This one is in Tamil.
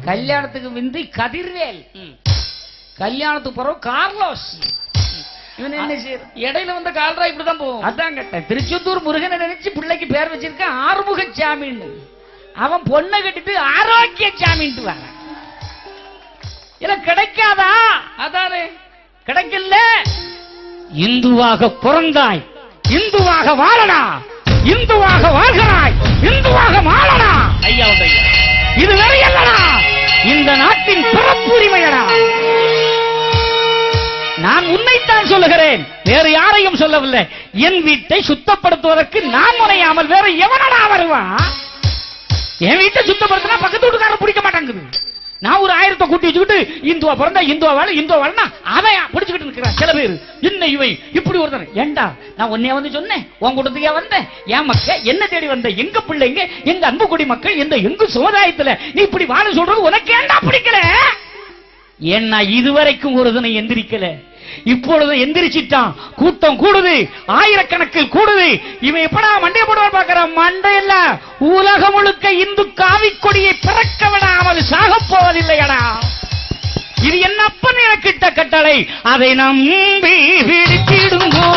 கல்யாணத்துக்கு முந்தி கதிர்வேல், கல்யாணத்துக்கு பிறகு கார்லோஸ். இவன் என்ன செய்ய இடையில வந்த கால்ரா இப்படிதான் போகும். அதான் கேட்டேன். திருச்செந்தூர் முருகனை நினைச்சு பிள்ளைக்கு பேர் வச்சிருக்க ஆறுமுக சாமின்னு. அவன் பொண்ணை கட்டிட்டு ஆரோக்கிய சாமின்ட்டு வர இல்ல கிடைக்காதா? அதானே கிடைக்கல. இந்துவாக பிறந்தாய், இந்துவாக வாழடா, இந்துவாக வாழ்கிறாய், இந்துவாக வாழடா. ஐயா இது வெறியல்லடா, இந்த நாட்டின் பிறப்புரிமையடா. நான் உன்னைத்தான் சொல்லுகிறேன், வேறு யாரையும் சொல்லவில்லை. என் வீட்டை சுத்தப்படுத்துவதற்கு நான் முனையாமல் வேற எவனடா வருவான்? என் வீட்டை சுத்தப்படுத்தினா பக்கத்து வீட்டுக்காரன் பிடிக்க மாட்டாங்குது. நான் ஒரு 1000 கூட்டி வச்சுக்கிட்டு இந்துவா பிறந்தா இந்துவா வாழ, இந்துவா வாழனா அவன் பிடிச்சுக்கிட்டு இருக்கிறான் சில பேர். என்ன இவை இப்படி ஒருத்தன்? ஏண்டா நான் உன்னைய வந்து சொன்னேன், உன் கூட்டத்துக்கே வந்தேன், என் மக்க என்ன தேடி வந்த, எங்க பிள்ளைங்க, எங்க அன்பு குடி மக்கள், எங்க சமுதாயத்துல நீ இப்படி வாழ சொல்றது உனக்கு ஏண்டா பிடிக்கல? ஏன்னா இதுவரைக்கும் ஒரு தினம் எந்திரிக்கல, இப்பொழுது எந்திரிச்சிட்டான். கூட்டம் கூடுது, ஆயிரக்கணக்கில் கூடுது. இவன் எப்படா மண்டைய போடுவான் பாக்குறான். மண்டையல்ல, உலகம் முழுக்க இந்து காவிக்கொடியை பிறக்க விடாமல் சாக போவதில்லையடா. இது என்ன அப்பன் எனக்கிட்ட கட்டளை, அதை நம்பி விழித்திடுங்கோ.